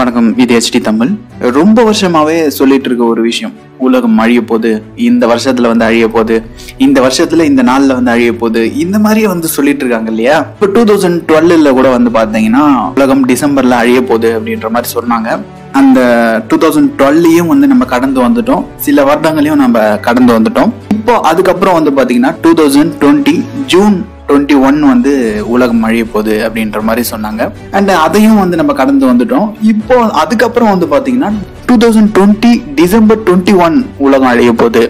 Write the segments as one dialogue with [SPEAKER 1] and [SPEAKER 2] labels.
[SPEAKER 1] வணக்கம், இது HD தமிழ். ரொம்ப வருஷமாவே சொல்லிட்டு இருக்க ஒரு விஷயம், உலகம் அழிய போகுது, இந்த வருஷத்துல வந்து அழிய போகுது, இந்த வருஷத்துல இந்த நாள்ல வந்து அழிய போகுது, இந்த மாதிரியே வந்து சொல்லிட்டு இருக்காங்க இல்லையா. இப்போ 2012 கூட வந்து பாத்தீங்கன்னா உலகம் டிசம்பர்ல அழிய போகுது அப்படின்ற மாதிரி சொன்னாங்க. அந்த 2012 வந்து நம்ம கடந்து வந்துட்டோம், சில வருடங்களையும் நம்ம கடந்து வந்துட்டோம். இப்போ அதுக்கப்புறம் வந்து பாத்தீங்கன்னா 2020 ஜூன் 21 வந்து உலகம் அழிய போகுது அப்படின்ற மாதிரி சொன்னாங்க. அண்ட் அதையும் வந்து நம்ம கடந்து வந்துட்டோம். இப்போ அதுக்கப்புறம் வந்து பாத்தீங்கன்னா 2020 டிசம்பர் 21 உலகம் அழிய போகுது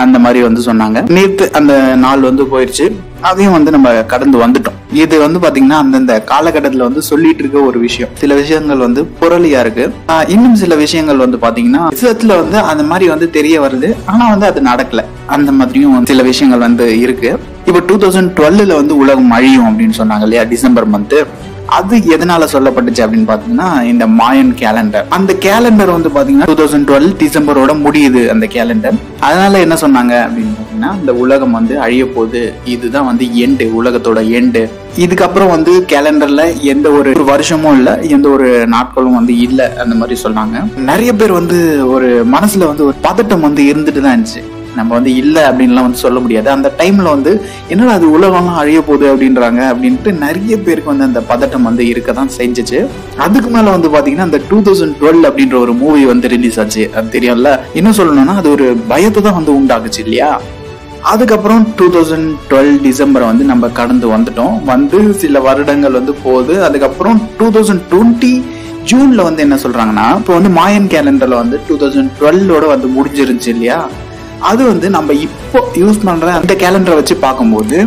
[SPEAKER 1] அந்த மாதிரி வந்து சொன்னாங்க. நேற்று அந்த நாள் வந்து போயிடுச்சு, அதையும் வந்து நம்ம கடந்து வந்துட்டோம். இது வந்து பாத்தீங்கன்னா அந்தந்த காலகட்டத்துல வந்து சொல்லிட்டு இருக்க ஒரு விஷயம். சில விஷயங்கள் வந்து புரளியா இருக்கு, இன்னும் சில விஷயங்கள் வந்து பாத்தீங்கன்னா விஷயத்துல வந்து அந்த மாதிரி வந்து தெரிய வருது, ஆனா வந்து அது நடக்கல. அந்த மாதிரியும் சில விஷயங்கள் வந்து இருக்கு. இப்ப 2012 வந்து உலகம் அழியும் அப்படின்னு சொன்னாங்க இல்லையா, டிசம்பர் மந்த். அது எதனால சொல்லப்பட்டுச்சு அப்படின்னு பாத்தீங்கன்னா இந்த மாயன் கேலண்டர். அந்த கேலண்டர் வந்து பாத்தீங்கன்னா 2012 டிசம்பரோட முடியுது அந்த கேலண்டர். அதனால என்ன சொன்னாங்க அப்படின்னு பாத்தீங்கன்னா இந்த உலகம் வந்து அழிய போகுது, இதுதான் வந்து எண்டு, உலகத்தோட எண்டு. இதுக்கப்புறம் வந்து கேலண்டர்ல எந்த ஒரு வருஷமும் இல்ல, எந்த ஒரு நாட்களும் வந்து இல்ல, அந்த மாதிரி சொன்னாங்க. நிறைய பேர் வந்து ஒரு மனசுல வந்து ஒரு பதட்டம் வந்து இருந்துட்டு தான் இருந்துச்சு. நம்ம வந்து இல்ல அப்படின்லாம் வந்து சொல்ல முடியாது. அந்த டைம்ல வந்து என்னடா அது உலகம்லாம் அழிய போகுது அப்படின்றாங்க அப்படின்ட்டு நிறைய பேருக்கு வந்து அந்த பதட்டம் வந்து இருக்கதான் செஞ்சிச்சு. அதுக்கு மேல வந்து பாத்தீங்கன்னா அந்த 2012 அப்படின்ற ஒரு மூவி வந்து ரிலீஸ் ஆச்சு. அது தெரியும்ல, இன்னும் சொல்லணும்னா அது ஒரு பயத்தை தான் வந்து உண்டாக்குச்சு இல்லையா. அதுக்கப்புறம் 2012 டிசம்பரை வந்து நம்ம கடந்து வந்துட்டோம். வந்து சில வருடங்கள் வந்து போகுது. அதுக்கப்புறம் 2020 ஜூன்ல வந்து என்ன சொல்றாங்கன்னா, இப்போ வந்து மாயன் கேலண்டர்ல வந்து 2012 வந்து முடிஞ்சிருந்துச்சு இல்லையா. அது வந்து நம்ம இப்போ யூஸ் பண்ற அந்த கேலண்டரை வச்சு பார்க்கும்போது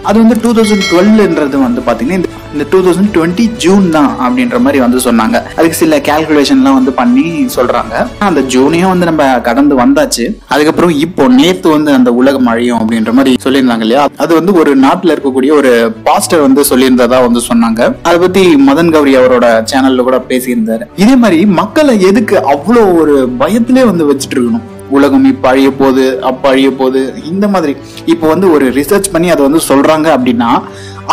[SPEAKER 1] அது வந்து 2012ன்றது வந்து பாத்தீங்கன்னா இந்த 2020 ஜூன் தான் அப்படின்ற மாதிரி வந்து சொன்னாங்க. அதுக்கு சில கால்குலேஷன்லாம் வந்து பண்ணி சொல்றாங்க. அந்த ஜூனையும் வந்து நம்ம கடந்து வந்தாச்சு. அதுக்கப்புறம் இப்போ நேத்து வந்து அந்த உலகம் அழியும் அப்படின்ற மாதிரி சொல்லியிருந்தாங்க இல்லையா. அது வந்து ஒரு நாட்டுல இருக்கக்கூடிய ஒரு பாஸ்டர் வந்து சொல்லியிருந்ததா வந்து சொன்னாங்க. அதை பத்தி மதன் கௌரி அவரோட சேனல்ல கூட பேசியிருந்தாரு. இதே மாதிரி மக்களை எதுக்கு அவ்வளோ ஒரு பயத்திலே வந்து வச்சுட்டு இருக்கணும், உலகம் இப்ப அழிய போகுது, அப்ப அழிய போகுது, இந்த மாதிரி இப்போ வந்து ஒரு ரிசர்ச் பண்ணி அதை வந்து சொல்றாங்க அப்படின்னா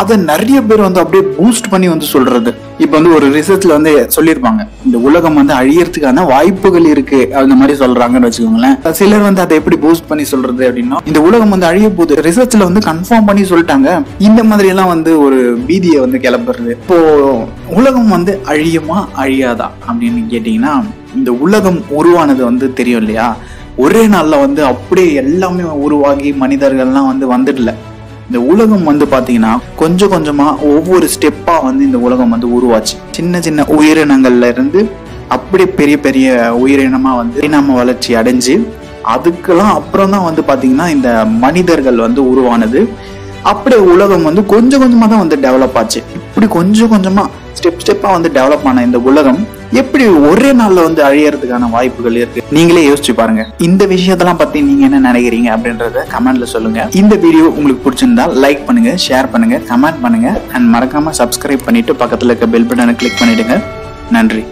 [SPEAKER 1] அதை நிறைய பேர் வந்து அப்படியே பூஸ்ட் பண்ணி வந்து சொல்றது. இப்ப வந்து ஒரு ரிசர்ச்ல வந்து சொல்லியிருப்பாங்க இந்த உலகம் வந்து அழியறதுக்கான வாய்ப்புகள் இருக்கு அந்த மாதிரி சொல்றாங்கன்னு வச்சுக்கோங்களேன். சிலர் வந்து அதை எப்படி பூஸ்ட் பண்ணி சொல்றது அப்படின்னா இந்த உலகம் வந்து அழிய போகுது, ரிசர்ச்ல வந்து கன்ஃபார்ம் பண்ணி சொல்லிட்டாங்க, இந்த மாதிரி எல்லாம் வந்து ஒரு பீதியை வந்து கிளப்புறது. இப்போ உலகம் வந்து அழியுமா அழியாதா அப்படின்னு கேட்டீங்கன்னா, இந்த உலகம் உருவானது வந்து தெரியும் இல்லையா, ஒரே நாள்ல வந்து அப்படியே எல்லாமே உருவாகி மனிதர்கள்லாம் வந்து வந்துடல. இந்த உலகம் வந்து பாத்தீங்கன்னா கொஞ்சம் கொஞ்சமா ஒவ்வொரு ஸ்டெப்பா வந்து இந்த உலகம் வந்து உருவாச்சு. சின்ன சின்ன உயிரினங்கள்ல இருந்து அப்படியே பெரிய பெரிய உயிரினமா வந்து பரிணாம வளர்ச்சி அடைஞ்சு அதுக்கெல்லாம் அப்புறம் தான் வந்து பாத்தீங்கன்னா இந்த மனிதர்கள் வந்து உருவானது. அப்படியே உலகம் வந்து கொஞ்சம் கொஞ்சமா தான் வந்து டெவலப் ஆச்சு. இப்படி கொஞ்சம் கொஞ்சமா ஸ்டெப்பா வந்து டெவலப் ஆன இந்த உலகம் எப்படி ஒரே நாள்ல வந்து அழியறதுக்கான வாய்ப்புகள் இருக்கு, நீங்களே யோசிச்சு பாருங்க. இந்த விஷயத்தெல்லாம் பத்தி நீங்க என்ன நினைக்கிறீங்க அப்படின்றத கமெண்ட்ல சொல்லுங்க. இந்த வீடியோ உங்களுக்கு பிடிச்சிருந்தா லைக் பண்ணுங்க, ஷேர் பண்ணுங்க, கமெண்ட் பண்ணுங்க, அண்ட் மறக்காம சப்ஸ்கிரைப் பண்ணிட்டு பக்கத்துல இருக்க பெல் பட்டனை கிளிக் பண்ணிடுங்க. நன்றி.